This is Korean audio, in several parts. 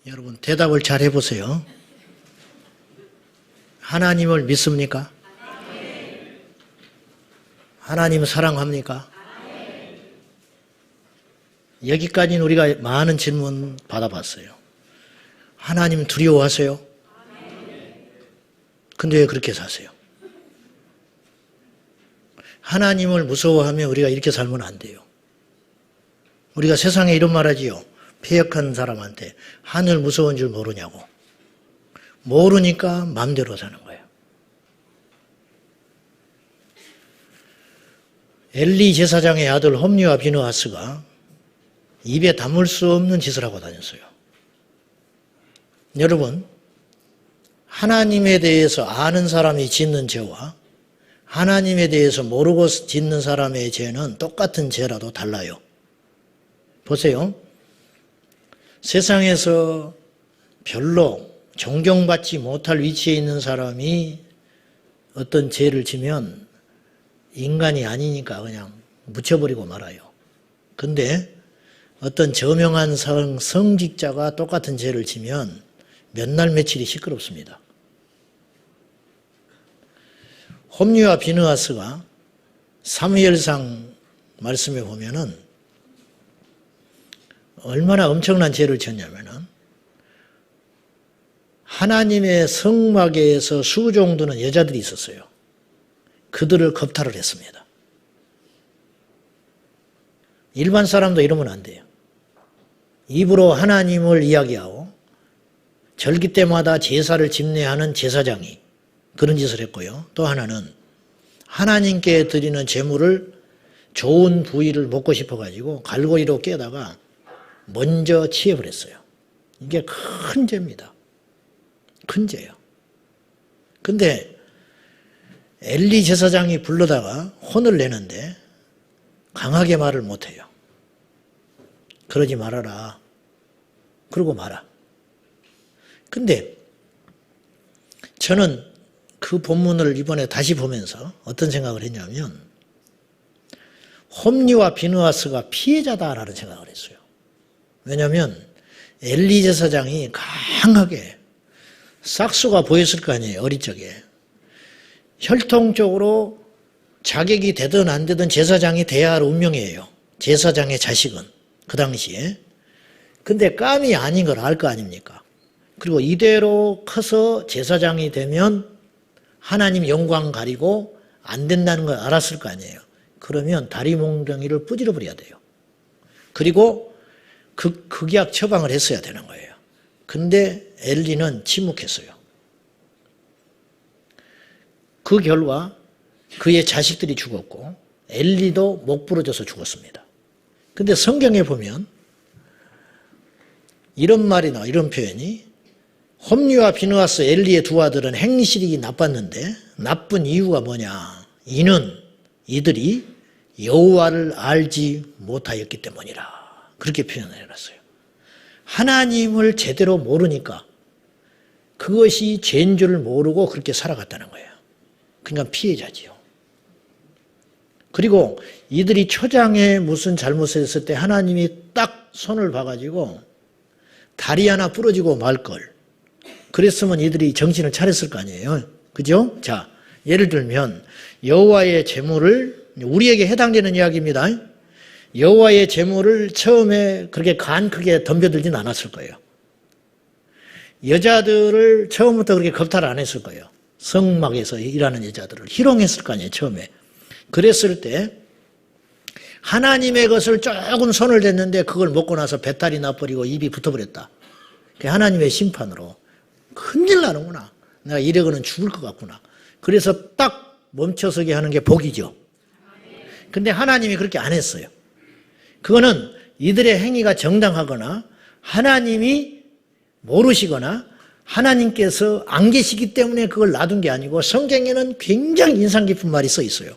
여러분 대답을 잘 해보세요. 하나님을 믿습니까? 하나님을 사랑합니까? 여기까지는 우리가 많은 질문 받아봤어요. 하나님 두려워하세요? 근데 왜 그렇게 사세요? 하나님을 무서워하면 우리가 이렇게 살면 안 돼요. 우리가 세상에 이런 말 하지요. 폐역한 사람한테 하늘 무서운 줄 모르냐고. 모르니까 마음대로 사는 거예요. 엘리 제사장의 아들 홈리와 비느하스가 입에 담을 수 없는 짓을 하고 다녔어요. 여러분, 하나님에 대해서 아는 사람이 짓는 죄와 하나님에 대해서 모르고 짓는 사람의 죄는 똑같은 죄라도 달라요. 보세요. 세상에서 별로 존경받지 못할 위치에 있는 사람이 어떤 죄를 지면 인간이 아니니까 그냥 묻혀버리고 말아요. 근데 어떤 저명한 성직자가 똑같은 죄를 지면 몇 날 며칠이 시끄럽습니다. 홈리와 비느하스가 사무엘상 말씀에 보면은 얼마나 엄청난 죄를 지었냐면은 하나님의 성막에서 수종 두는 여자들이 있었어요. 그들을 겁탈을 했습니다. 일반 사람도 이러면 안 돼요. 입으로 하나님을 이야기하고 절기 때마다 제사를 집례하는 제사장이 그런 짓을 했고요. 또 하나는 하나님께 드리는 제물을 좋은 부위를 먹고 싶어가지고 갈고리로 깨다가 먼저 취업을 했어요. 이게 큰 죄입니다. 큰 죄예요. 근데 엘리 제사장이 불러다가 혼을 내는데 강하게 말을 못해요. 그러지 말아라. 그러고 말아. 근데 저는 그 본문을 이번에 다시 보면서 어떤 생각을 했냐면 홈리와 비느하스가 피해자다라는 생각을 했어요. 왜냐하면 엘리 제사장이 강하게 싹수가 보였을 거 아니에요. 어릴 적에. 혈통적으로 자격이 되든 안 되든 제사장이 돼야 할 운명이에요. 제사장의 자식은 그 당시에. 근데 깜이 아닌 걸 알 거 아닙니까? 그리고 이대로 커서 제사장이 되면 하나님 영광 가리고 안 된다는 걸 알았을 거 아니에요. 그러면 다리 몽둥이를 부질러 버려야 돼요. 그리고 극약 처방을 했어야 되는 거예요. 근데 엘리는 침묵했어요. 그 결과 그의 자식들이 죽었고 엘리도 목 부러져서 죽었습니다. 근데 성경에 보면 이런 말이나 이런 표현이 홈리와 비느하스 엘리의 두 아들은 행실이 나빴는데 나쁜 이유가 뭐냐? 이들이 여호와를 알지 못하였기 때문이라. 그렇게 표현을 해놨어요. 하나님을 제대로 모르니까 그것이 죄인 줄 모르고 그렇게 살아갔다는 거예요. 그러니까 피해자지요. 그리고 이들이 초장에 무슨 잘못을 했을 때 하나님이 딱 손을 봐가지고 다리 하나 부러지고 말걸. 그랬으면 이들이 정신을 차렸을 거 아니에요. 그죠? 자, 예를 들면 여호와의 제물을 우리에게 해당되는 이야기입니다. 여호와의 제물을 처음에 그렇게 간 크게 덤벼들진 않았을 거예요. 여자들을 처음부터 그렇게 겁탈 안 했을 거예요. 성막에서 일하는 여자들을 희롱했을 거 아니에요. 처음에. 그랬을 때 하나님의 것을 조금 손을 댔는데 그걸 먹고 나서 배탈이 나버리고 입이 붙어버렸다. 그게 하나님의 심판으로 큰일 나는구나. 내가 이러고는 죽을 것 같구나. 그래서 딱 멈춰서게 하는 게 복이죠. 근데 하나님이 그렇게 안 했어요. 그거는 이들의 행위가 정당하거나 하나님이 모르시거나 하나님께서 안 계시기 때문에 그걸 놔둔 게 아니고 성경에는 굉장히 인상 깊은 말이 써 있어요.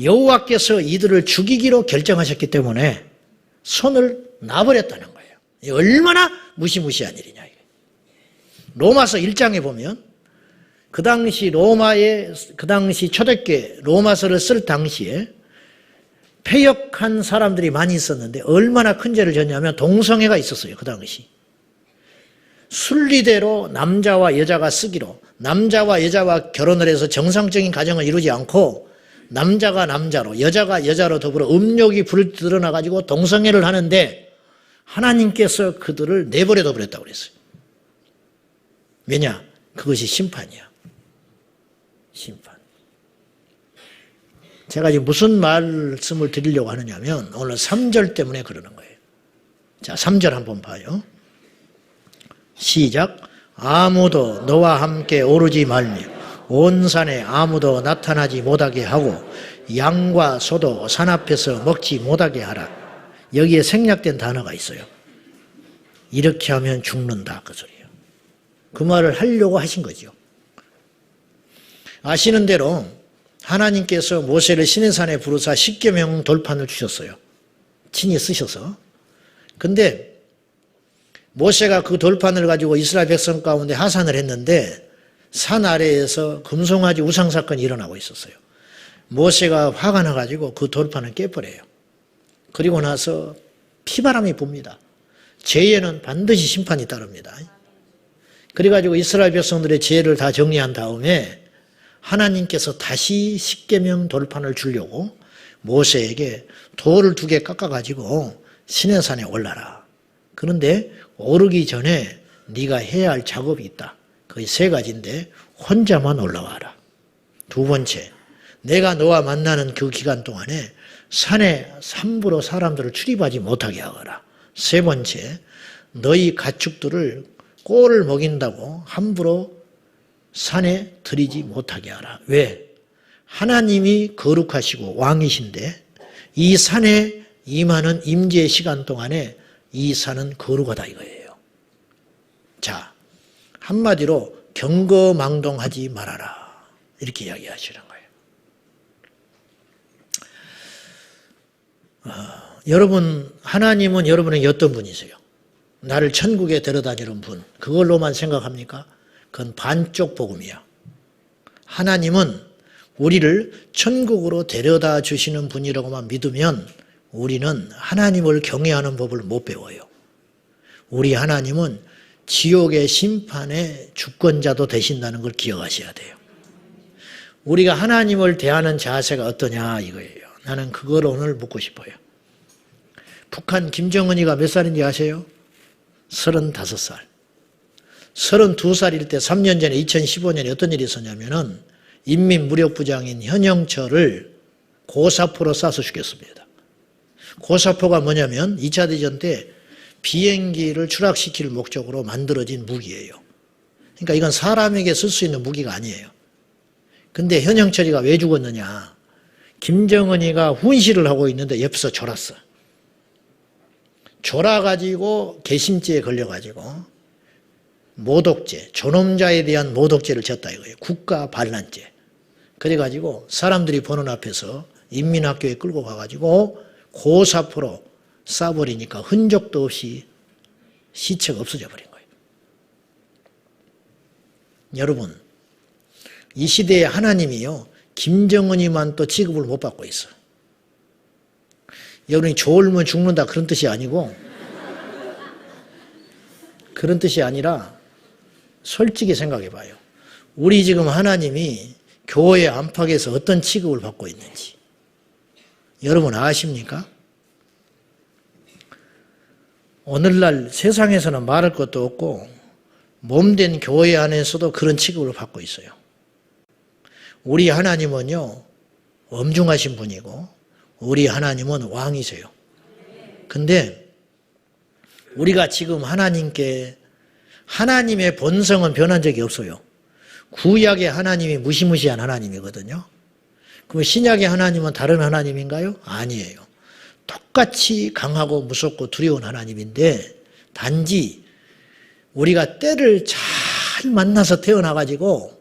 여호와께서 이들을 죽이기로 결정하셨기 때문에 손을 놔버렸다는 거예요. 얼마나 무시무시한 일이냐. 로마서 1장에 보면 그 당시 초대교회 로마서를 쓸 당시에 폐역한 사람들이 많이 있었는데 얼마나 큰 죄를 졌냐면 동성애가 있었어요. 그 당시. 순리대로 남자와 여자가 쓰기로, 남자와 여자와 결혼을 해서 정상적인 가정을 이루지 않고 남자가 남자로 여자가 여자로 더불어 음욕이 불드러나가지고 동성애를 하는데 하나님께서 그들을 내버려 둬버렸다고 그랬어요. 왜냐? 그것이 심판이야. 심판. 제가 지금 무슨 말씀을 드리려고 하느냐면 오늘 3절 때문에 그러는 거예요. 자, 3절 한번 봐요. 시작. 아무도 너와 함께 오르지 말며 온 산에 아무도 나타나지 못하게 하고 양과 소도 산 앞에서 먹지 못하게 하라. 여기에 생략된 단어가 있어요. 이렇게 하면 죽는다 그 소리예요. 그 말을 하려고 하신 거죠. 아시는 대로 하나님께서 모세를 시내산에 부르사 십계명 돌판을 주셨어요. 친히 쓰셔서. 근데 모세가 그 돌판을 가지고 이스라엘 백성 가운데 하산을 했는데 산 아래에서 금송아지 우상 사건이 일어나고 있었어요. 모세가 화가 나가지고 그 돌판을 깨버려요. 그리고 나서 피바람이 붑니다. 죄에는 반드시 심판이 따릅니다. 그래가지고 이스라엘 백성들의 죄를 다 정리한 다음에 하나님께서 다시 십계명 돌판을 주려고 모세에게 돌을 2개 깎아가지고 시내산에 올라라. 그런데 오르기 전에 네가 해야 할 작업이 있다. 거의 3가지인데 혼자만 올라와라. 2번째, 내가 너와 만나는 그 기간 동안에 산에 함부로 사람들을 출입하지 못하게 하거라. 3번째, 너희 가축들을 꼴을 먹인다고 함부로 산에 들이지 못하게 하라. 왜? 하나님이 거룩하시고 왕이신데 이 산에 임하는 임재의 시간 동안에 이 산은 거룩하다 이거예요. 자, 한마디로 경거망동하지 말아라. 이렇게 이야기하시는 거예요. 여러분, 하나님은 여러분에게 어떤 분이세요? 나를 천국에 데려다주는 분. 그걸로만 생각합니까? 그건 반쪽 복음이야. 하나님은 우리를 천국으로 데려다 주시는 분이라고만 믿으면 우리는 하나님을 경외하는 법을 못 배워요. 우리 하나님은 지옥의 심판의 주권자도 되신다는 걸 기억하셔야 돼요. 우리가 하나님을 대하는 자세가 어떠냐 이거예요. 나는 그걸 오늘 묻고 싶어요. 북한 김정은이가 몇 살인지 아세요? 35살. 32살일 때 3년 전에 2015년에 어떤 일이 있었냐면은 인민무력부장인 현영철을 고사포로 쏴서 죽였습니다. 고사포가 뭐냐면 2차 대전 때 비행기를 추락시킬 목적으로 만들어진 무기예요. 그러니까 이건 사람에게 쓸 수 있는 무기가 아니에요. 근데 현영철이가 왜 죽었느냐. 김정은이가 훈시를 하고 있는데 옆에서 졸았어. 졸아가지고 개심죄에 걸려가지고 모독죄, 존엄자에 대한 모독죄를 졌다 이거예요. 국가 반란죄. 그래가지고 사람들이 보는 앞에서 인민학교에 끌고 가가지고 고사포로 쏴버리니까 흔적도 없이 시체가 없어져 버린 거예요. 여러분, 이 시대에 하나님이요, 김정은이만 또 취급을 못 받고 있어요. 여러분이 졸면 죽는다 그런 뜻이 아니고, 그런 뜻이 아니라 솔직히 생각해 봐요. 우리 지금 하나님이 교회 안팎에서 어떤 취급을 받고 있는지 여러분 아십니까? 오늘날 세상에서는 말할 것도 없고 몸된 교회 안에서도 그런 취급을 받고 있어요. 우리 하나님은요, 엄중하신 분이고 우리 하나님은 왕이세요. 근데 우리가 지금 하나님께, 하나님의 본성은 변한 적이 없어요. 구약의 하나님이 무시무시한 하나님이거든요. 그럼 신약의 하나님은 다른 하나님인가요? 아니에요. 똑같이 강하고 무섭고 두려운 하나님인데 단지 우리가 때를 잘 만나서 태어나가지고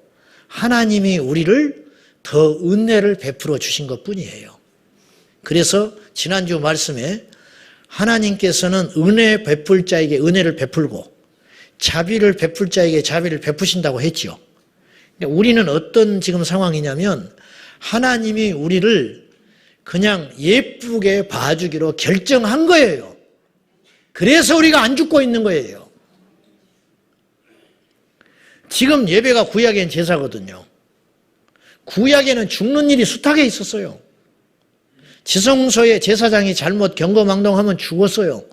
하나님이 우리를 더 은혜를 베풀어 주신 것뿐이에요. 그래서 지난주 말씀에 하나님께서는 은혜 베풀 자에게 은혜를 베풀고 자비를 베풀 자에게 자비를 베푸신다고 했죠. 우리는 어떤 지금 상황이냐면 하나님이 우리를 그냥 예쁘게 봐주기로 결정한 거예요. 그래서 우리가 안 죽고 있는 거예요. 지금 예배가 구약엔 제사거든요. 구약에는 죽는 일이 숱하게 있었어요. 지성소의 제사장이 잘못 경거망동하면 죽었어요.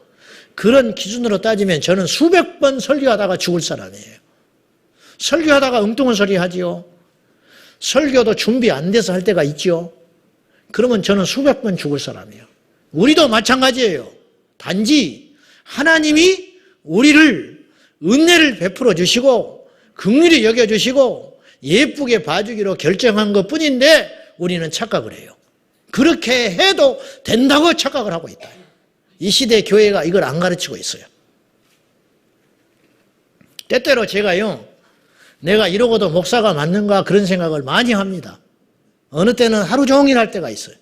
그런 기준으로 따지면 저는 수백 번 설교하다가 죽을 사람이에요. 설교하다가 엉뚱한 소리 하지요. 설교도 준비 안 돼서 할 때가 있죠. 그러면 저는 수백 번 죽을 사람이에요. 우리도 마찬가지예요. 단지 하나님이 우리를 은혜를 베풀어 주시고 긍휼히 여겨주시고 예쁘게 봐주기로 결정한 것뿐인데 우리는 착각을 해요. 그렇게 해도 된다고 착각을 하고 있다. 이 시대 교회가 이걸 안 가르치고 있어요. 때때로 제가요, 내가 이러고도 목사가 맞는가 그런 생각을 많이 합니다. 어느 때는 하루 종일 할 때가 있어요.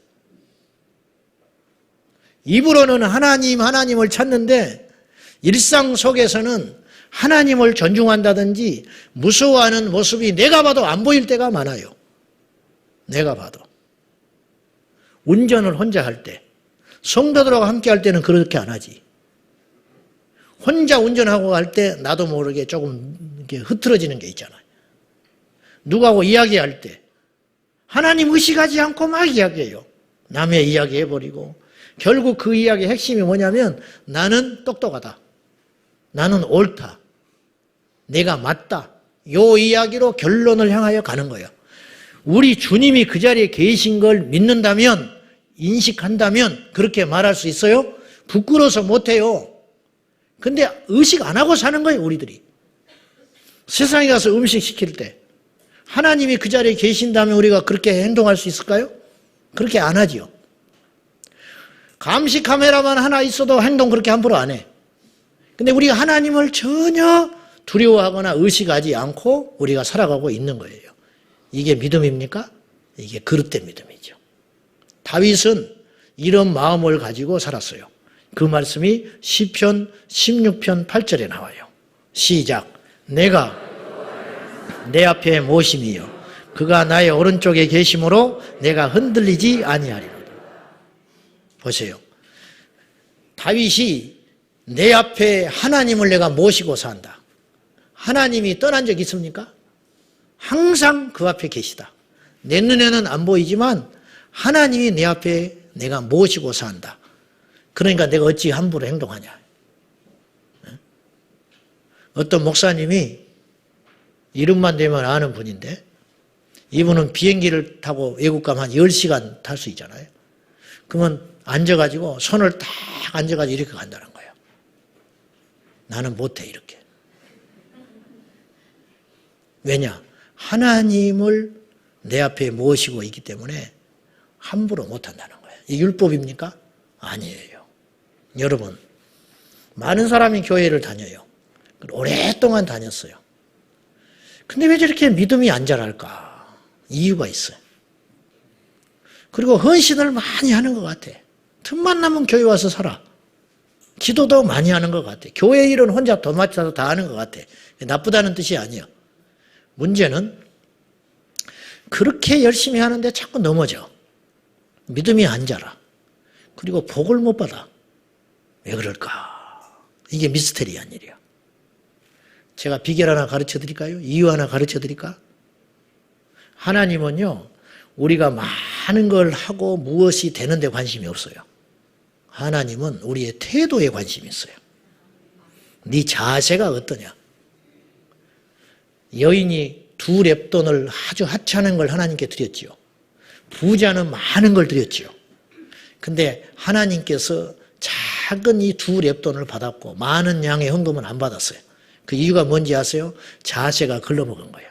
입으로는 하나님을 찾는데 일상 속에서는 하나님을 존중한다든지 무서워하는 모습이 내가 봐도 안 보일 때가 많아요. 내가 봐도. 운전을 혼자 할 때, 성도들하고 함께 할 때는 그렇게 안 하지. 혼자 운전하고 갈 때 나도 모르게 조금 이렇게 흐트러지는 게 있잖아요. 누구하고 이야기할 때 하나님 의식하지 않고 막 이야기해요. 남의 이야기 해버리고 결국 그 이야기의 핵심이 뭐냐면 나는 똑똑하다. 나는 옳다. 내가 맞다. 요 이야기로 결론을 향하여 가는 거예요. 우리 주님이 그 자리에 계신 걸 믿는다면, 인식한다면 그렇게 말할 수 있어요? 부끄러워서 못해요. 근데 의식 안 하고 사는 거예요, 우리들이. 세상에 가서 음식 시킬 때 하나님이 그 자리에 계신다면 우리가 그렇게 행동할 수 있을까요? 그렇게 안 하지요. 감시 카메라만 하나 있어도 행동 그렇게 함부로 안 해. 근데 우리가 하나님을 전혀 두려워하거나 의식하지 않고 우리가 살아가고 있는 거예요. 이게 믿음입니까? 이게 그릇된 믿음이죠. 다윗은 이런 마음을 가지고 살았어요. 그 말씀이 시편 16편 8절에 나와요. 시작. 내가 내 앞에 모심이요 그가 나의 오른쪽에 계심으로 내가 흔들리지 아니하리로다. 보세요. 다윗이 내 앞에 하나님을 내가 모시고 산다. 하나님이 떠난 적 있습니까? 항상 그 앞에 계시다. 내 눈에는 안 보이지만 하나님이 내 앞에 내가 모시고 산다. 그러니까 내가 어찌 함부로 행동하냐. 어떤 목사님이 이름만 되면 아는 분인데 이분은 비행기를 타고 외국 가면 한 10시간 탈 수 있잖아요. 그러면 앉아가지고 손을 딱 앉아가지고 이렇게 간다는 거예요. 나는 못해 이렇게. 왜냐? 하나님을 내 앞에 모시고 있기 때문에 함부로 못한다는 거예요. 이 율법입니까? 아니에요. 여러분, 많은 사람이 교회를 다녀요. 오랫동안 다녔어요. 근데 왜 저렇게 믿음이 안 자랄까? 이유가 있어요. 그리고 헌신을 많이 하는 것 같아. 틈만 나면 교회 와서 살아. 기도도 많이 하는 것 같아. 교회 일은 혼자 도맡아서 다 하는 것 같아. 나쁘다는 뜻이 아니에요. 문제는 그렇게 열심히 하는데 자꾸 넘어져. 믿음이 안 자라. 그리고 복을 못 받아. 왜 그럴까? 이게 미스테리한 일이야. 제가 비결 하나 가르쳐 드릴까요? 이유 하나 가르쳐 드릴까? 하나님은요, 우리가 많은 걸 하고 무엇이 되는 데 관심이 없어요. 하나님은 우리의 태도에 관심이 있어요. 네 자세가 어떠냐? 여인이 2렙돈을 아주 하찮은 걸 하나님께 드렸지요. 부자는 많은 걸 드렸지요. 근데 하나님께서 작은 이 2렙돈을 받았고 많은 양의 헌금은 안 받았어요. 그 이유가 뭔지 아세요? 자세가 글러먹은 거예요.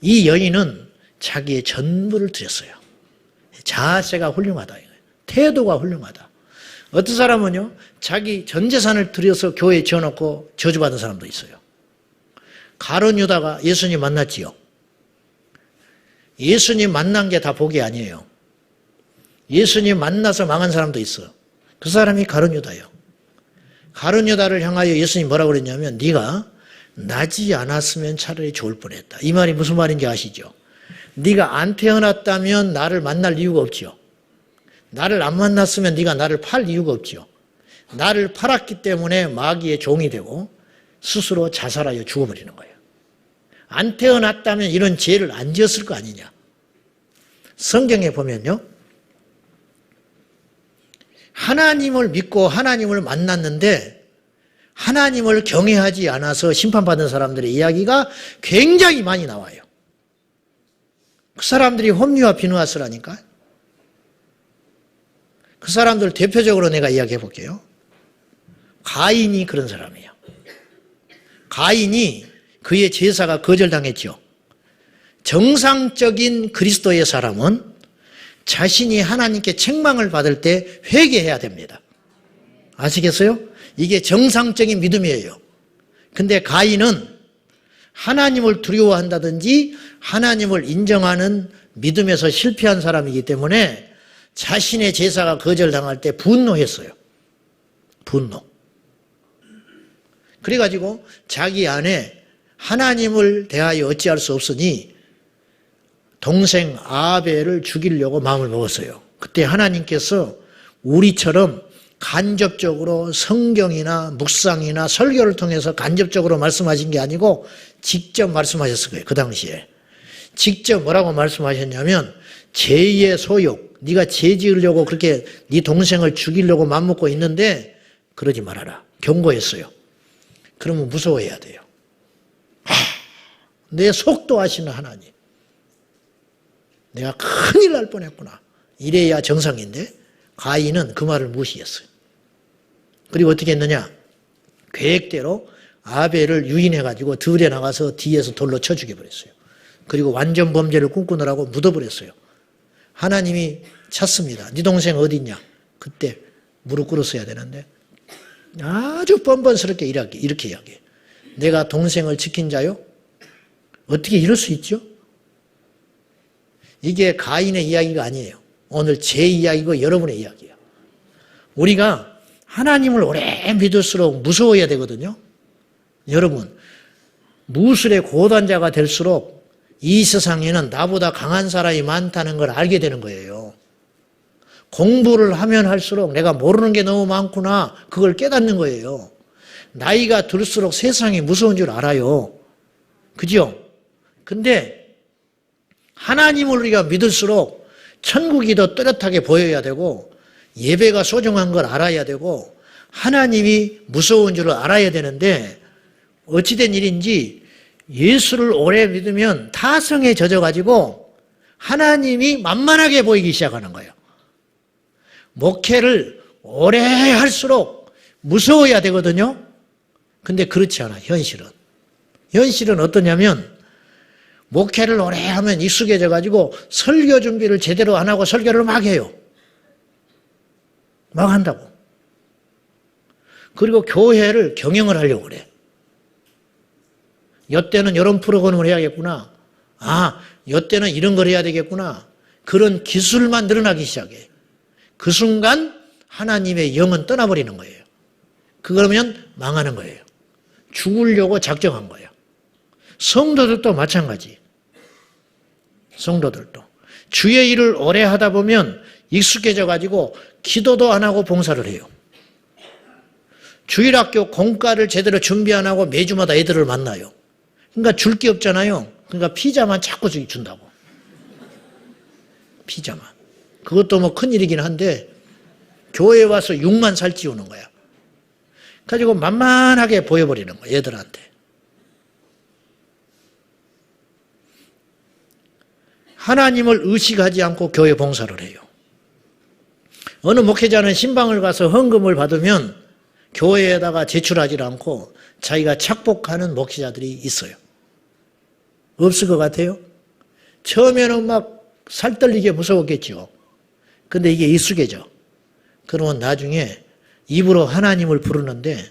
이 여인은 자기의 전부를 드렸어요. 자세가 훌륭하다. 태도가 훌륭하다. 어떤 사람은요, 자기 전 재산을 들여서 교회에 지어놓고 저주받은 사람도 있어요. 가룟 유다가 예수님 만났지요. 예수님 만난 게 다 복이 아니에요. 예수님 만나서 망한 사람도 있어. 그 사람이 가룟 유다예요. 가룟 유다를 향하여 예수님 뭐라고 그랬냐면 네가 나지 않았으면 차라리 좋을 뻔했다. 이 말이 무슨 말인지 아시죠? 네가 안 태어났다면 나를 만날 이유가 없지요. 나를 안 만났으면 네가 나를 팔 이유가 없지요. 나를 팔았기 때문에 마귀의 종이 되고 스스로 자살하여 죽어버리는 거예요. 안 태어났다면 이런 죄를 안 지었을 거 아니냐. 성경에 보면요. 하나님을 믿고 하나님을 만났는데 하나님을 경외하지 않아서 심판받은 사람들의 이야기가 굉장히 많이 나와요. 그 사람들이 홈리와 비누아스라니까. 그 사람들 대표적으로 내가 이야기해 볼게요. 가인이 그런 사람이에요. 가인이 그의 제사가 거절당했죠. 정상적인 그리스도의 사람은 자신이 하나님께 책망을 받을 때 회개해야 됩니다. 아시겠어요? 이게 정상적인 믿음이에요. 근데 가인은 하나님을 두려워한다든지 하나님을 인정하는 믿음에서 실패한 사람이기 때문에 자신의 제사가 거절당할 때 분노했어요. 분노. 그래가지고 자기 안에 하나님을 대하여 어찌할 수 없으니 동생 아벨을 죽이려고 마음을 먹었어요. 그때 하나님께서 우리처럼 간접적으로 성경이나 묵상이나 설교를 통해서 간접적으로 말씀하신 게 아니고 직접 말씀하셨을 거예요. 그 당시에. 직접 뭐라고 말씀하셨냐면 죄의 소욕, 네가 죄 지으려고 그렇게 네 동생을 죽이려고 마음먹고 있는데 그러지 말아라. 경고했어요. 그러면 무서워해야 돼요. 내 속도 아시는 하나님. 내가 큰일 날 뻔했구나. 이래야 정상인데 가인은 그 말을 무시했어요. 그리고 어떻게 했느냐. 계획대로 아벨을 유인해가지고 들에 나가서 뒤에서 돌로 쳐 죽여버렸어요. 그리고 완전 범죄를 꿈꾸느라고 묻어버렸어요. 하나님이 찾습니다. 네 동생 어디 있냐. 그때 무릎 꿇었어야 되는데 아주 뻔뻔스럽게 이렇게 이야기해. 내가 동생을 지킨 자요? 어떻게 이럴 수 있죠? 이게 가인의 이야기가 아니에요. 오늘 제 이야기고 여러분의 이야기예요. 우리가 하나님을 오래 믿을수록 무서워해야 되거든요. 여러분, 무술의 고단자가 될수록 이 세상에는 나보다 강한 사람이 많다는 걸 알게 되는 거예요. 공부를 하면 할수록 내가 모르는 게 너무 많구나, 그걸 깨닫는 거예요. 나이가 들수록 세상이 무서운 줄 알아요. 그죠? 근데 하나님을 우리가 믿을수록 천국이 더 또렷하게 보여야 되고 예배가 소중한 걸 알아야 되고 하나님이 무서운 줄 알아야 되는데 어찌된 일인지 예수를 오래 믿으면 타성에 젖어가지고 하나님이 만만하게 보이기 시작하는 거예요. 목회를 오래 할수록 무서워야 되거든요. 근데 그렇지 않아, 현실은. 현실은 어떠냐면 목회를 오래 하면 익숙해져가지고 설교 준비를 제대로 안 하고 설교를 막 해요. 막 한다고. 그리고 교회를 경영을 하려고 그래. 이때는 이런 프로그램을 해야겠구나. 아, 이때는 이런 걸 해야 되겠구나. 그런 기술만 늘어나기 시작해. 그 순간 하나님의 영은 떠나버리는 거예요. 그러면 망하는 거예요. 죽으려고 작정한 거예요. 성도들도 마찬가지. 성도들도. 주의 일을 오래 하다 보면 익숙해져가지고 기도도 안 하고 봉사를 해요. 주일학교 공과를 제대로 준비 안 하고 매주마다 애들을 만나요. 그러니까 줄 게 없잖아요. 그러니까 피자만 자꾸 준다고. 피자만. 그것도 뭐 큰일이긴 한데 교회에 와서 6만 살찌우는 거야. 가지고 만만하게 보여버리는 거야, 얘들한테. 하나님을 의식하지 않고 교회 봉사를 해요. 어느 목회자는 신방을 가서 헌금을 받으면 교회에다가 제출하지 않고 자기가 착복하는 목회자들이 있어요. 없을 것 같아요? 처음에는 막 살떨리게 무서웠겠죠. 근데 이게 익숙해져. 그러면 나중에 입으로 하나님을 부르는데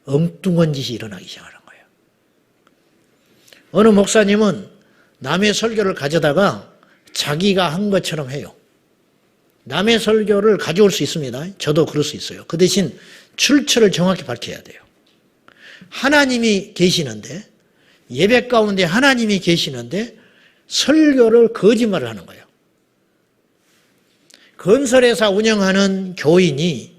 엉뚱한 짓이 일어나기 시작하는 거예요. 어느 목사님은 남의 설교를 가져다가 자기가 한 것처럼 해요. 남의 설교를 가져올 수 있습니다. 저도 그럴 수 있어요. 그 대신 출처를 정확히 밝혀야 돼요. 하나님이 계시는데, 예배 가운데 하나님이 계시는데 설교를 거짓말을 하는 거예요. 건설회사 운영하는 교인이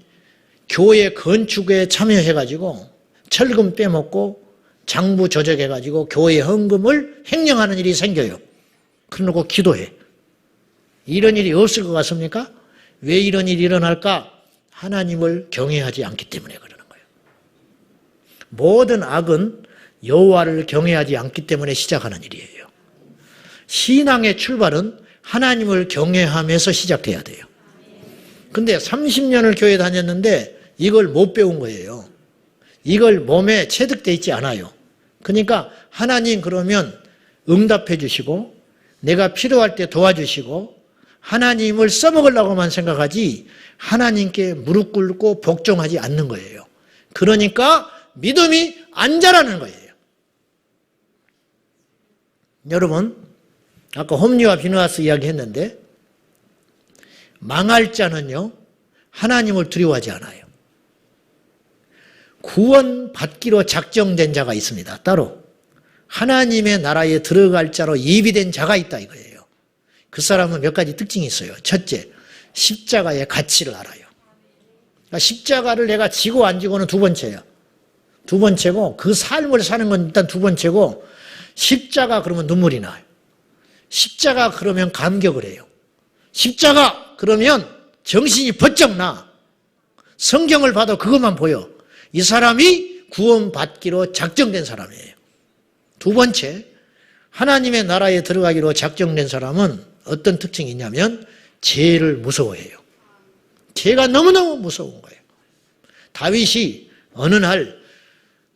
교회 건축에 참여해가지고 철금 빼먹고 장부 조적해가지고 교회 헌금을 횡령하는 일이 생겨요. 그러고 기도해. 이런 일이 없을 것 같습니까? 왜 이런 일이 일어날까? 하나님을 경외하지 않기 때문에 그러는 거예요. 모든 악은 여호와를 경외하지 않기 때문에 시작하는 일이에요. 신앙의 출발은 하나님을 경외하면서 시작돼야 돼요. 근데 30년을 교회 다녔는데 이걸 못 배운 거예요. 이걸 몸에 체득되어 있지 않아요. 그러니까 하나님 그러면 응답해 주시고 내가 필요할 때 도와주시고 하나님을 써먹으려고만 생각하지 하나님께 무릎 꿇고 복종하지 않는 거예요. 그러니까 믿음이 안 자라는 거예요. 여러분, 아까 홈리와 비누아스 이야기 했는데 망할 자는요, 하나님을 두려워하지 않아요. 구원받기로 작정된 자가 있습니다. 따로 하나님의 나라에 들어갈 자로 예비된 자가 있다 이거예요. 그 사람은 몇 가지 특징이 있어요. 첫째, 십자가의 가치를 알아요. 그러니까 십자가를 내가 지고 안 지고는 두 번째야. 두 번째고 그 삶을 사는 건 일단 두 번째고 십자가 그러면 눈물이 나요. 십자가 그러면 감격을 해요. 십자가 그러면 정신이 번쩍 나. 성경을 봐도 그것만 보여. 이 사람이 구원받기로 작정된 사람이에요. 두 번째, 하나님의 나라에 들어가기로 작정된 사람은 어떤 특징이 있냐면 죄를 무서워해요. 죄가 너무너무 무서운 거예요. 다윗이 어느 날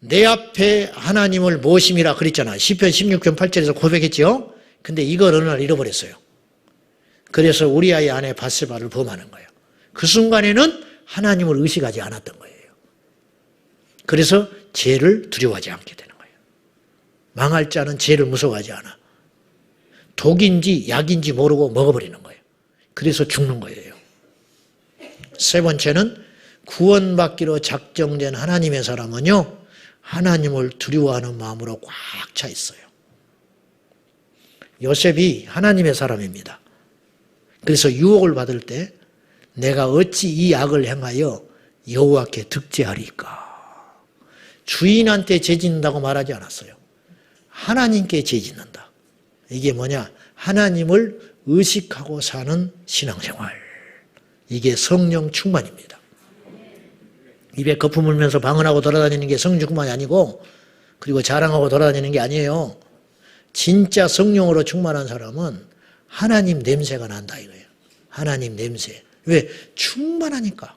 내 앞에 하나님을 모심이라 그랬잖아. 시편 16편 8절에서 고백했죠. 근데 이걸 어느 날 잃어버렸어요. 그래서 우리아의 아내 바세바를 범하는 거예요. 그 순간에는 하나님을 의식하지 않았던 거예요. 그래서 죄를 두려워하지 않게 되는 거예요. 망할 자는 죄를 무서워하지 않아. 독인지 약인지 모르고 먹어버리는 거예요. 그래서 죽는 거예요. 세 번째는 구원받기로 작정된 하나님의 사람은요, 하나님을 두려워하는 마음으로 꽉 차 있어요. 요셉이 하나님의 사람입니다. 그래서 유혹을 받을 때 내가 어찌 이 악을 행하여 여호와께 득죄하리까. 주인한테 죄짓는다고 말하지 않았어요. 하나님께 죄짓는다. 이게 뭐냐? 하나님을 의식하고 사는 신앙생활. 이게 성령 충만입니다. 입에 거품 물면서 방언하고 돌아다니는 게 성령 충만이 아니고 그리고 자랑하고 돌아다니는 게 아니에요. 진짜 성령으로 충만한 사람은 하나님 냄새가 난다 이거예요. 하나님 냄새. 왜? 충만하니까.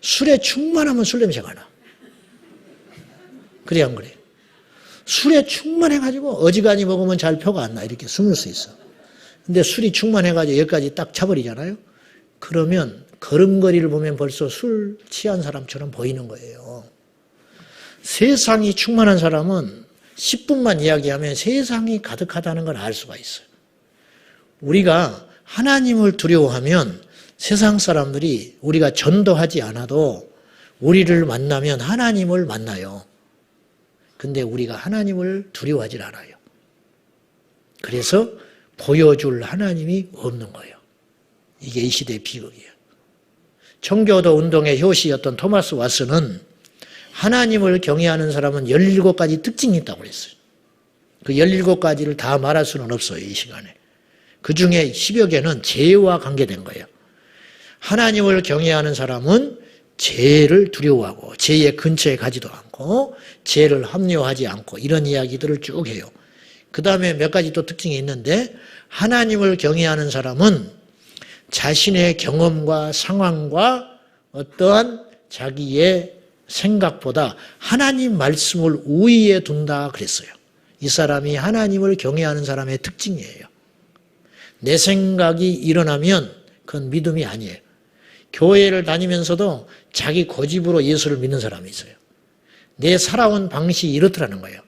술에 충만하면 술 냄새가 나. 그래 안 그래? 술에 충만해가지고 어지간히 먹으면 잘 표가 안 나. 이렇게 숨을 수 있어. 근데 술이 충만해가지고 여기까지 딱 차버리잖아요. 그러면 걸음걸이를 보면 벌써 술 취한 사람처럼 보이는 거예요. 세상이 충만한 사람은 10분만 이야기하면 세상이 가득하다는 걸 알 수가 있어요. 우리가 하나님을 두려워하면 세상 사람들이 우리가 전도하지 않아도 우리를 만나면 하나님을 만나요. 근데 우리가 하나님을 두려워하지 않아요. 그래서 보여줄 하나님이 없는 거예요. 이게 이 시대의 비극이에요. 청교도 운동의 효시였던 토마스 왓슨은 하나님을 경외하는 사람은 17가지 특징이 있다고 그랬어요. 그 17가지를 다 말할 수는 없어요, 이 시간에. 그 중에 10여 개는 죄와 관계된 거예요. 하나님을 경외하는 사람은 죄를 두려워하고 죄의 근처에 가지도 않고 죄를 합리화하지 않고 이런 이야기들을 쭉 해요. 그 다음에 몇 가지 또 특징이 있는데 하나님을 경외하는 사람은 자신의 경험과 상황과 어떠한 자기의 생각보다 하나님 말씀을 우위에 둔다 그랬어요. 이 사람이 하나님을 경외하는 사람의 특징이에요. 내 생각이 일어나면 그건 믿음이 아니에요. 교회를 다니면서도 자기 고집으로 예수를 믿는 사람이 있어요. 내 살아온 방식이 이렇더라는 거예요.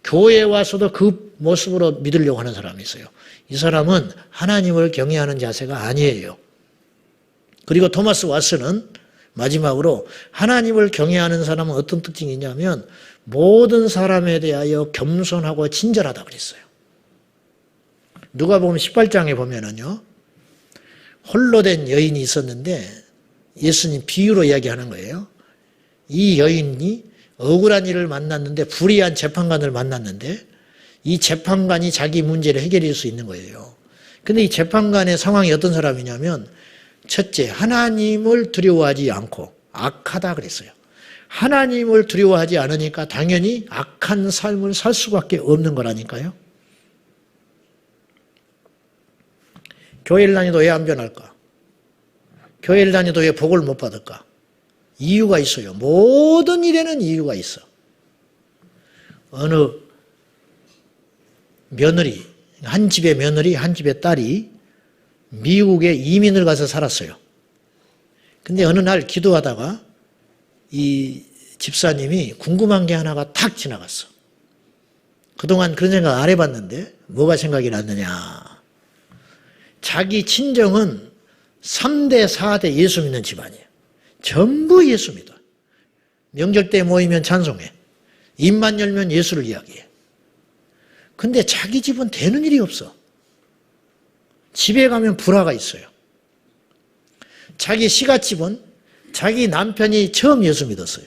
교회에 와서도 그 모습으로 믿으려고 하는 사람이 있어요. 이 사람은 하나님을 경외하는 자세가 아니에요. 그리고 토마스 왓슨은 마지막으로 하나님을 경외하는 사람은 어떤 특징이 있냐면 모든 사람에 대하여 겸손하고 친절하다 그랬어요. 누가복음 18장에 보면은요, 홀로 된 여인이 있었는데 예수님 비유로 이야기하는 거예요. 이 여인이 억울한 일을 만났는데 불의한 재판관을 만났는데 이 재판관이 자기 문제를 해결해 줄 수 있는 거예요. 근데 이 재판관의 상황이 어떤 사람이냐면 첫째, 하나님을 두려워하지 않고 악하다 그랬어요. 하나님을 두려워하지 않으니까 당연히 악한 삶을 살 수밖에 없는 거라니까요. 교회를 다녀도 왜 안 변할까? 교회를 다녀도 왜 복을 못 받을까? 이유가 있어요. 모든 일에는 이유가 있어. 어느 며느리, 한 집의 며느리, 한 집의 딸이 미국에 이민을 가서 살았어요. 근데 어느 날 기도하다가 이 집사님이 궁금한 게 하나가 탁 지나갔어. 그동안 그런 생각 안 해봤는데 뭐가 생각이 났느냐. 자기 친정은 3대, 4대 예수 믿는 집안이에요. 전부 예수 믿어. 명절 때 모이면 찬송해. 입만 열면 예수를 이야기해. 근데 자기 집은 되는 일이 없어. 집에 가면 불화가 있어요. 자기 시가집은 자기 남편이 처음 예수 믿었어요.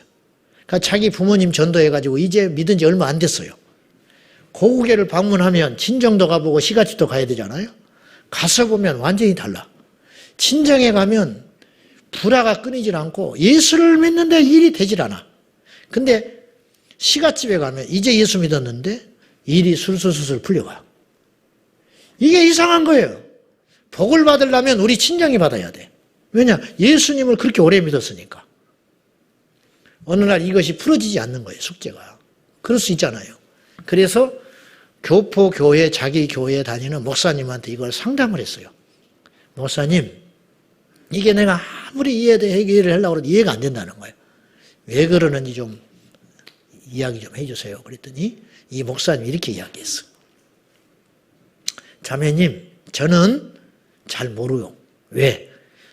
그러니까 자기 부모님 전도해가지고 이제 믿은 지 얼마 안 됐어요. 고국에를 방문하면 친정도 가보고 시가집도 가야 되잖아요. 가서 보면 완전히 달라. 친정에 가면 불화가 끊이질 않고 예수를 믿는데 일이 되질 않아. 근데 시가집에 가면 이제 예수 믿었는데 일이 술술술술 풀려가요. 이게 이상한 거예요. 복을 받으려면 우리 친정이 받아야 돼. 왜냐? 예수님을 그렇게 오래 믿었으니까. 어느 날 이것이 풀어지지 않는 거예요. 숙제가. 그럴 수 있잖아요. 그래서 교포교회, 자기 교회에 다니는 목사님한테 이걸 상담을 했어요. 목사님, 이게 내가 아무리 해결을 하려고 해도 이해가 안 된다는 거예요. 왜 그러는지 좀 이야기 좀 해주세요. 그랬더니 이 목사님이 이렇게 이야기했어. 자매님, 저는 잘 모르요. 왜?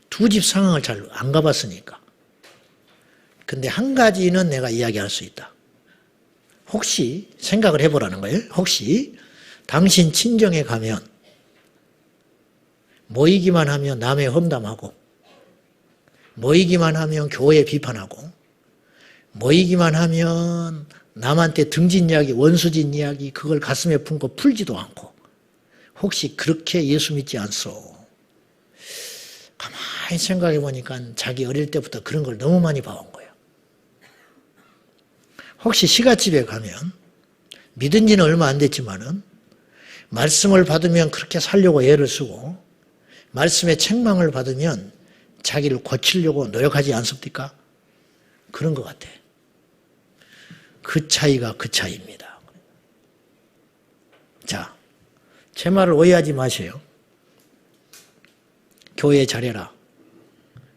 두 집 상황을 잘 안 가봤으니까. 근데 한 가지는 내가 이야기할 수 있다. 혹시 생각을 해보라는 거예요. 혹시 당신 친정에 가면 모이기만 하면 남의 험담하고 모이기만 하면 교회 비판하고 모이기만 하면 남한테 등진 이야기, 원수진 이야기 그걸 가슴에 품고 풀지도 않고 혹시 그렇게 예수 믿지 않소? 가만히 생각해 보니까 자기 어릴 때부터 그런 걸 너무 많이 봐온 거예요. 혹시 시가집에 가면 믿은 지는 얼마 안 됐지만은 말씀을 받으면 그렇게 살려고 애를 쓰고 말씀의 책망을 받으면 자기를 고치려고 노력하지 않습니까? 그런 것 같아. 그 차이가 그 차이입니다. 자, 제 말을 오해하지 마세요. 교회 잘해라.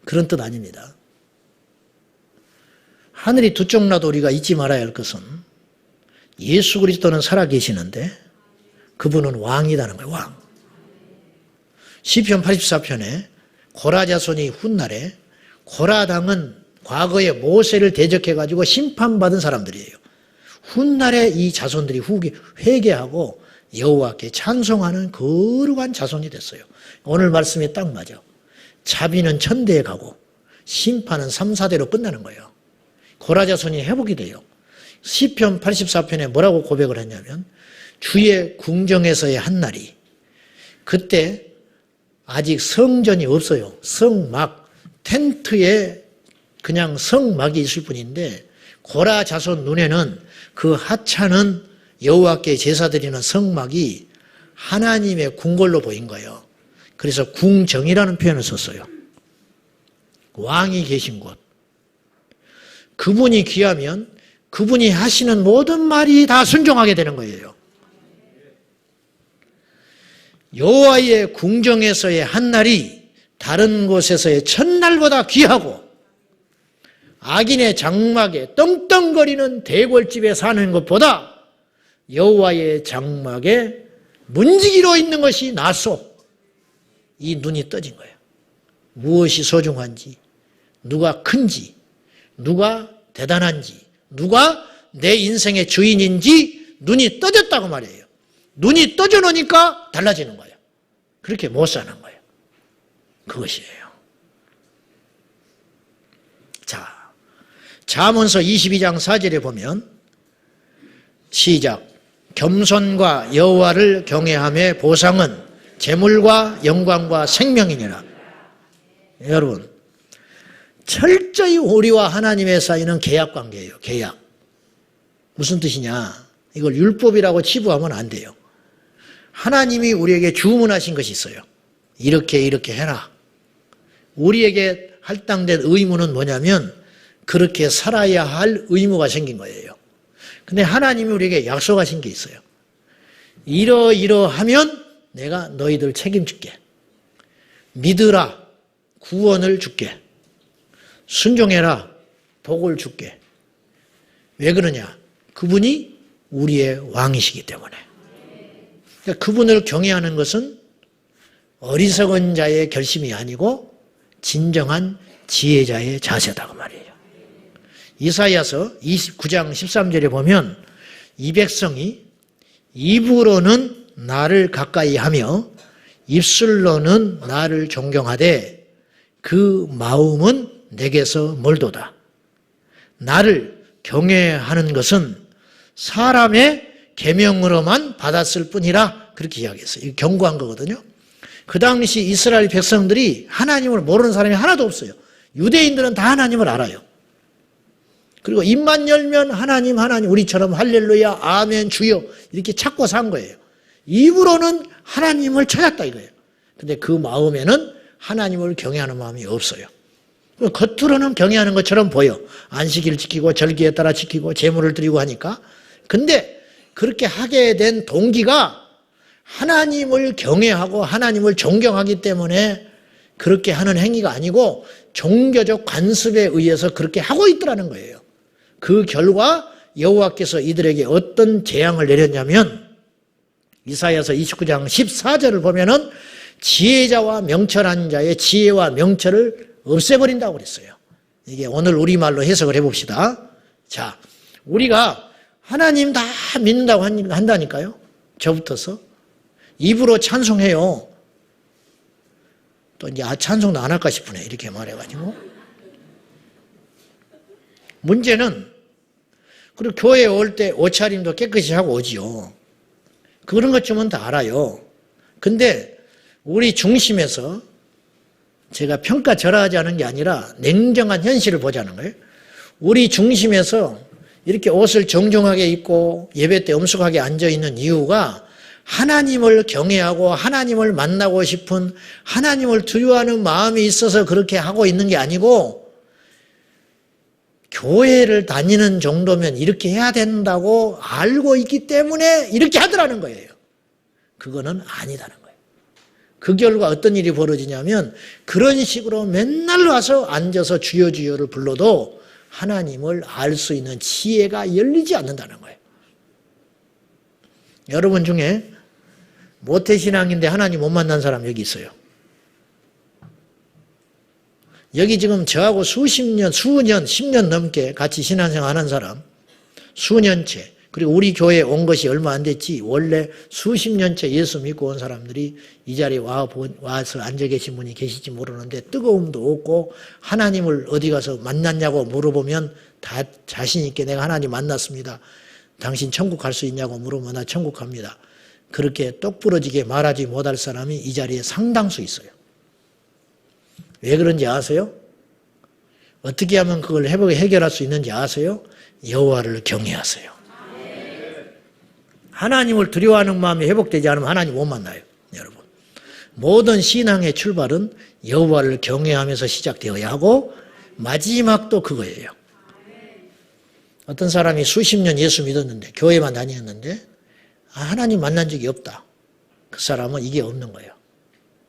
그런 뜻 아닙니다. 하늘이 두 쪽 나도 우리가 잊지 말아야 할 것은 예수 그리스도는 살아계시는데 그분은 왕이라는 거예요. 왕. 시편 84편에 고라 자손이 훗날에 고라 당은 과거에 모세를 대적해가지고 심판받은 사람들이에요. 훗날에 이 자손들이 회개하고 여호와께 찬송하는 거룩한 자손이 됐어요. 오늘 말씀이 딱 맞아. 자비는 천대에 가고 심판은 3, 4대로 끝나는 거예요. 고라 자손이 회복이 돼요. 시편 84편에 뭐라고 고백을 했냐면 주의 궁정에서의 한날이 그때 아직 성전이 없어요. 성막, 텐트에 그냥 성막이 있을 뿐인데 고라 자손 눈에는 그 하찮은 여호와께 제사드리는 성막이 하나님의 궁궐로 보인 거예요. 그래서 궁정이라는 표현을 썼어요. 왕이 계신 곳. 그분이 귀하면 그분이 하시는 모든 말이 다 순종하게 되는 거예요. 여호와의 궁정에서의 한날이 다른 곳에서의 첫날보다 귀하고 악인의 장막에 떵떵거리는 대궐집에 사는 것보다 여호와의 장막에 문지기로 있는 것이 낫소. 이 눈이 떠진 거예요. 무엇이 소중한지, 누가 큰지, 누가 대단한지, 누가 내 인생의 주인인지 눈이 떠졌다고 말이에요. 눈이 떠져 놓으니까 달라지는 거예요. 그렇게 못 사는 거예요. 그것이에요. 자, 잠언서 22장 4절에 보면 시작. 겸손과 여호와를 경외함의 보상은 재물과 영광과 생명이니라. 여러분, 철저히 우리와 하나님의 사이는 계약 관계예요. 계약. 무슨 뜻이냐? 이걸 율법이라고 치부하면 안 돼요. 하나님이 우리에게 주문하신 것이 있어요. 이렇게 해라. 우리에게 할당된 의무는 뭐냐면 그렇게 살아야 할 의무가 생긴 거예요. 근데 하나님이 우리에게 약속하신 게 있어요. 이러하면 내가 너희들 책임질게. 믿으라. 구원을 줄게. 순종해라. 복을 줄게. 왜 그러냐? 그분이 우리의 왕이시기 때문에. 그러니까 그분을 경외하는 것은 어리석은 자의 결심이 아니고 진정한 지혜자의 자세다 그 말이에요. 이사야서 29장 13절에 보면 이 백성이 입으로는 나를 가까이 하며 입술로는 나를 존경하되 그 마음은 내게서 멀도다. 나를 경외하는 것은 사람의 계명으로만 받았을 뿐이라 그렇게 이야기했어요. 이거 경고한 거거든요. 그 당시 이스라엘 백성들이 하나님을 모르는 사람이 하나도 없어요. 유대인들은 다 하나님을 알아요. 그리고 입만 열면 하나님 우리처럼 할렐루야 아멘 주여 이렇게 찾고 산 거예요. 입으로는 하나님을 찾았다 이거예요. 근데 그 마음에는 하나님을 경외하는 마음이 없어요. 겉으로는 경외하는 것처럼 보여. 안식일 지키고 절기에 따라 지키고 제물을 드리고 하니까. 근데 그렇게 하게 된 동기가 하나님을 경외하고 하나님을 존경하기 때문에 그렇게 하는 행위가 아니고 종교적 관습에 의해서 그렇게 하고 있더라는 거예요. 그 결과 여호와께서 이들에게 어떤 재앙을 내렸냐면 이사야서 29장 14절을 보면은 지혜자와 명철한 자의 지혜와 명철을 없애버린다고 그랬어요. 이게 오늘 우리말로 해석을 해봅시다. 자, 우리가 하나님 다 믿는다고 한다니까요. 저부터서. 입으로 찬송해요. 또 이제 찬송도 안 할까 싶으네. 이렇게 말해가지고. 문제는 그리고 교회에 올 때 옷차림도 깨끗이 하고 오지요. 그런 것쯤은 다 알아요. 근데 우리 중심에서 제가 평가절하하지 않은 게 아니라 냉정한 현실을 보자는 거예요. 우리 중심에서 이렇게 옷을 정중하게 입고 예배 때 엄숙하게 앉아있는 이유가 하나님을 경외하고 하나님을 만나고 싶은 하나님을 두려워하는 마음이 있어서 그렇게 하고 있는 게 아니고 교회를 다니는 정도면 이렇게 해야 된다고 알고 있기 때문에 이렇게 하더라는 거예요. 그거는 아니다는 거예요. 그 결과 어떤 일이 벌어지냐면 그런 식으로 맨날 와서 앉아서 주여 주여를 불러도 하나님을 알 수 있는 지혜가 열리지 않는다는 거예요. 여러분 중에 모태신앙인데 하나님 못 만난 사람 여기 있어요. 여기 지금 저하고 수년, 10년 넘게 같이 신앙생활 하는 사람, 수년째, 그리고 우리 교회에 온 것이 얼마 안 됐지, 원래 수십 년째 예수 믿고 온 사람들이 이 자리에 와서 앉아 계신 분이 계실지 모르는데 뜨거움도 없고 하나님을 어디 가서 만났냐고 물어보면 다 자신 있게 내가 하나님 만났습니다. 당신 천국 갈 수 있냐고 물으면 나 천국 갑니다. 그렇게 똑부러지게 말하지 못할 사람이 이 자리에 상당수 있어요. 왜 그런지 아세요? 어떻게 하면 그걸 해결할 수 있는지 아세요? 여호와를 경외하세요. 하나님을 두려워하는 마음이 회복되지 않으면 하나님 못 만나요. 여러분, 모든 신앙의 출발은 여호와를 경외하면서 시작되어야 하고 마지막도 그거예요. 어떤 사람이 수십 년 예수 믿었는데 교회만 다녔는데 하나님 만난 적이 없다. 그 사람은 이게 없는 거예요.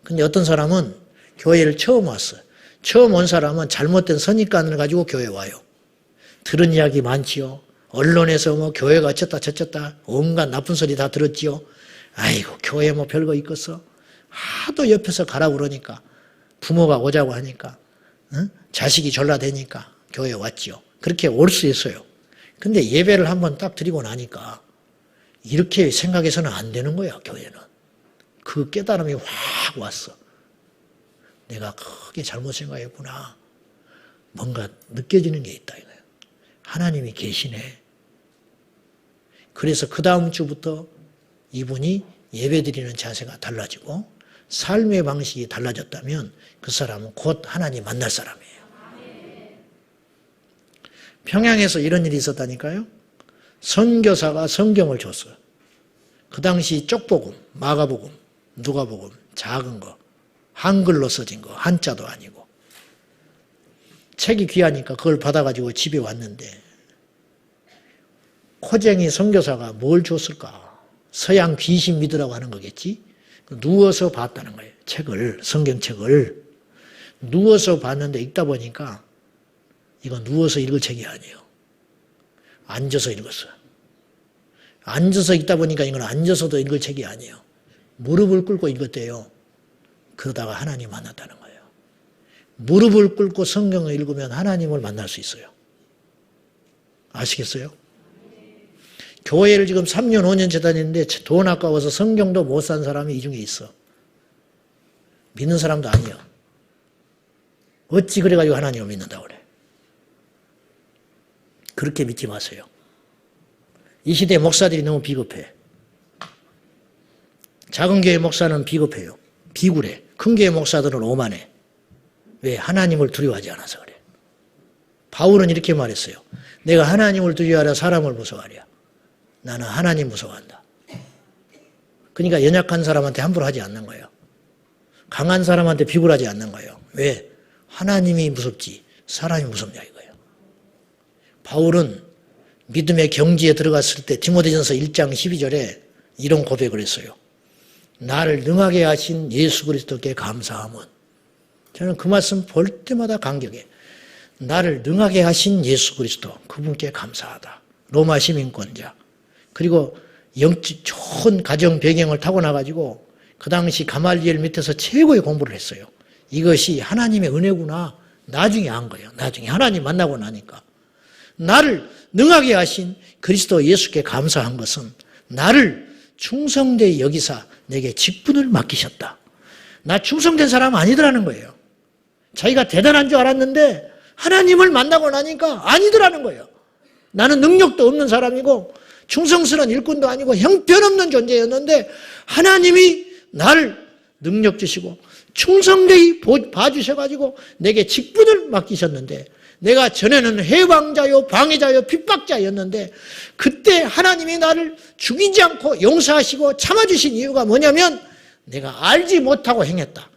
근데 어떤 사람은 교회를 처음 왔어요. 처음 온 사람은 잘못된 선입관을 가지고 교회 와요. 들은 이야기 많지요. 언론에서 뭐 교회가 어쩌다 저쩌다 온갖 나쁜 소리 다 들었지요. 아이고 교회 뭐 별거 있겠어. 하도 옆에서 가라 그러니까 부모가 오자고 하니까 자식이 전라대니까 교회 왔지요. 그렇게 올 수 있어요. 근데 예배를 한번 딱 드리고 나니까 이렇게 생각해서는 안 되는 거야. 교회는. 그 깨달음이 확 왔어. 내가 크게 잘못 생각했구나. 뭔가 느껴지는 게 있다 이거예요. 하나님이 계시네. 그래서 그 다음 주부터 이분이 예배드리는 자세가 달라지고 삶의 방식이 달라졌다면 그 사람은 곧 하나님 만날 사람이에요. 평양에서 이런 일이 있었다니까요. 선교사가 성경을 줬어요. 그 당시 쪽복음, 마가복음, 누가복음, 작은 거, 한글로 써진 거, 한자도 아니고. 책이 귀하니까 그걸 받아가지고 집에 왔는데 코쟁이 선교사가 뭘 줬을까? 서양 귀신 믿으라고 하는 거겠지? 누워서 봤다는 거예요. 책을, 성경책을. 누워서 봤는데 읽다 보니까 이건 누워서 읽을 책이 아니에요. 앉아서 읽었어요. 앉아서 읽다 보니까 이건 앉아서도 읽을 책이 아니에요. 무릎을 꿇고 읽었대요. 그러다가 하나님 만났다는 거예요. 무릎을 꿇고 성경을 읽으면 하나님을 만날 수 있어요. 아시겠어요? 교회를 지금 3년, 5년째 다니는데 돈 아까워서 성경도 못 산 사람이 이 중에 있어. 믿는 사람도 아니야. 어찌 그래가지고 하나님을 믿는다고 그래. 그렇게 믿지 마세요. 이 시대 목사들이 너무 비겁해. 작은 교회 목사는 비겁해요. 비굴해. 큰 교회 목사들은 오만해. 왜? 하나님을 두려워하지 않아서 그래. 바울은 이렇게 말했어요. 내가 하나님을 두려워하랴 사람을 무서워하랴. 나는 하나님 무서워한다. 그러니까 연약한 사람한테 함부로 하지 않는 거예요. 강한 사람한테 비굴하지 않는 거예요. 왜? 하나님이 무섭지 사람이 무섭냐 이거예요. 바울은 믿음의 경지에 들어갔을 때 디모데전서 1장 12절에 이런 고백을 했어요. 나를 능하게 하신 예수 그리스도께 감사함은. 저는 그 말씀 볼 때마다 감격해. 나를 능하게 하신 예수 그리스도 그분께 감사하다. 로마 시민권자. 그리고 영적 좋은 가정 배경을 타고나가지고 그 당시 가말리엘 밑에서 최고의 공부를 했어요. 이것이 하나님의 은혜구나. 나중에 안 거예요. 나중에 하나님 만나고 나니까. 나를 능하게 하신 그리스도 예수께 감사한 것은 나를 충성되이 여기사 내게 직분을 맡기셨다. 나 충성된 사람 아니더라는 거예요. 자기가 대단한 줄 알았는데 하나님을 만나고 나니까 아니더라는 거예요. 나는 능력도 없는 사람이고 충성스러운 일꾼도 아니고 형편없는 존재였는데 하나님이 나를 능력 주시고 충성되이 봐주셔가지고 내게 직분을 맡기셨는데 내가 전에는 해방자요 방해자요 핍박자였는데 그때 하나님이 나를 죽이지 않고 용서하시고 참아주신 이유가 뭐냐면 내가 알지 못하고 행했다.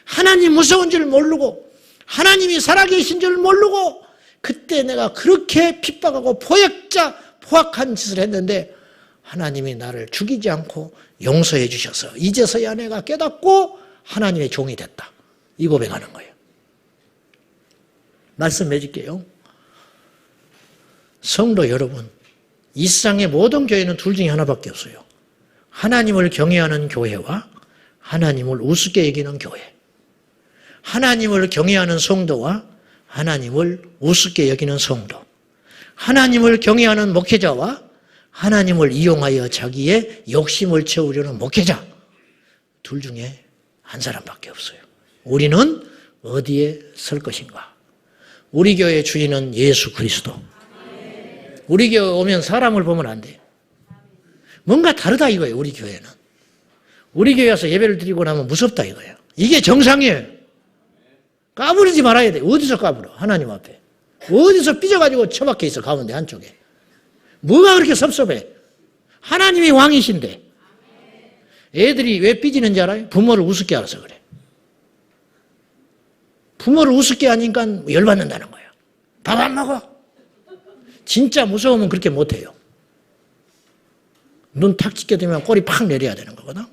하나님 무서운 줄 모르고 하나님이 살아계신 줄 모르고 그때 내가 그렇게 핍박하고 포악한 짓을 했는데 하나님이 나를 죽이지 않고 용서해 주셔서 이제서야 내가 깨닫고 하나님의 종이 됐다. 이 고백하는 거예요. 말씀 맺을게요. 성도 여러분, 이 세상의 모든 교회는 둘 중에 하나밖에 없어요. 하나님을 경외하는 교회와 하나님을 우습게 여기는 교회. 하나님을 경외하는 성도와 하나님을 우습게 여기는 성도. 하나님을 경외하는 목회자와 하나님을 이용하여 자기의 욕심을 채우려는 목회자. 둘 중에 한 사람밖에 없어요. 우리는 어디에 설 것인가? 우리 교회의 주인은 예수 그리스도. 우리 교회 오면 사람을 보면 안 돼요. 뭔가 다르다 이거예요. 우리 교회는. 우리 교회 와서 예배를 드리고 나면 무섭다 이거예요. 이게 정상이에요. 까부리지 말아야 돼. 어디서 까불어? 하나님 앞에. 어디서 삐져가지고 처박혀 있어 가운데 한쪽에. 뭐가 그렇게 섭섭해? 하나님이 왕이신데. 애들이 왜 삐지는지 알아요? 부모를 우습게 알아서 그래. 부모를 우습게 하니까 열받는다는 거예요. 밥 안 먹어. 진짜 무서우면 그렇게 못해요. 눈 탁 찍게 되면 꼬리 팍 내려야 되는 거거든.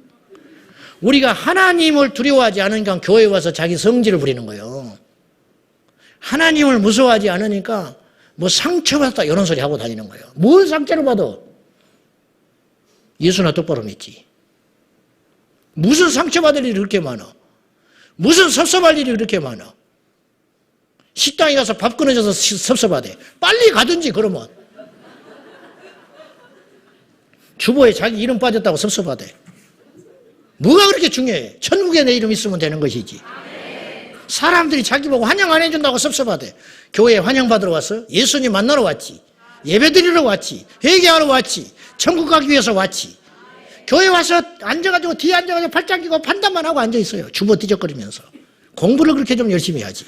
우리가 하나님을 두려워하지 않으니까 교회에 와서 자기 성질을 부리는 거예요. 하나님을 무서워하지 않으니까 뭐 상처받았다 이런 소리 하고 다니는 거예요. 뭘 상처를 받아? 예수나 똑바로 믿지. 무슨 상처받을 일이 그렇게 많아? 무슨 섭섭할 일이 그렇게 많아? 식당에 가서 밥 끊어져서 섭섭하대. 빨리 가든지 그러면. 주보에 자기 이름 빠졌다고 섭섭하대. 뭐가 그렇게 중요해? 천국에 내 이름 있으면 되는 것이지. 사람들이 자기 보고 환영 안 해준다고 섭섭하대. 교회에 환영받으러 왔어요? 예수님 만나러 왔지. 예배드리러 왔지. 회개하러 왔지. 천국 가기 위해서 왔지. 교회 와서 앉아가지고 뒤에 앉아가지고 팔짱 끼고 판단만 하고 앉아있어요. 주워 뒤적거리면서. 공부를 그렇게 좀 열심히 해야지.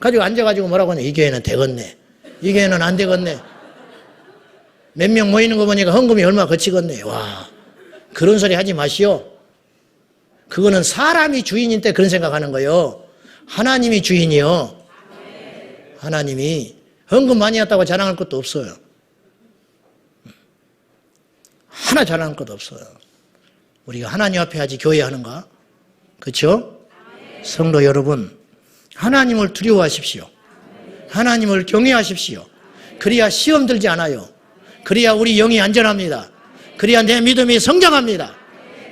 가지고 앉아가지고 뭐라고 하냐. 이 교회는 되겠네. 이 교회는 안 되겠네. 몇 명 모이는 거 보니까 헌금이 얼마 거치겠네. 와, 그런 소리 하지 마시오. 그거는 사람이 주인인 때 그런 생각하는 거요. 하나님이 주인이요. 하나님이 헌금 많이 했다고 자랑할 것도 없어요. 하나 자랑할 것도 없어요. 우리가 하나님 앞에 하지 교회 하는가? 그렇죠? 성도 여러분, 하나님을 두려워하십시오. 하나님을 경외하십시오. 그래야 시험 들지 않아요. 그래야 우리 영이 안전합니다. 그래야 내 믿음이 성장합니다.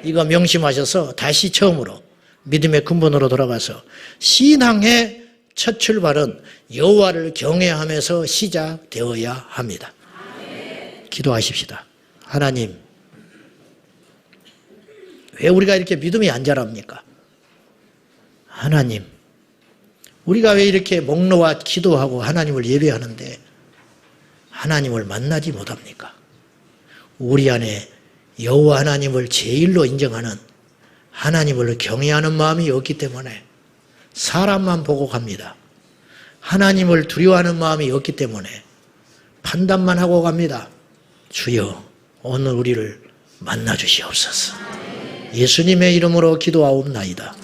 이거 명심하셔서 다시 처음으로 믿음의 근본으로 돌아가서 신앙의 첫 출발은 여호와를 경외하면서 시작되어야 합니다. 기도하십시다. 하나님, 왜 우리가 이렇게 믿음이 안 자랍니까? 하나님, 우리가 왜 이렇게 목놓아 기도하고 하나님을 예배하는데 하나님을 만나지 못합니까? 우리 안에 여호와 하나님을 제일로 인정하는 하나님을 경외하는 마음이 없기 때문에 사람만 보고 갑니다. 하나님을 두려워하는 마음이 없기 때문에 판단만 하고 갑니다. 주여, 오늘 우리를 만나 주시옵소서. 예수님의 이름으로 기도하옵나이다.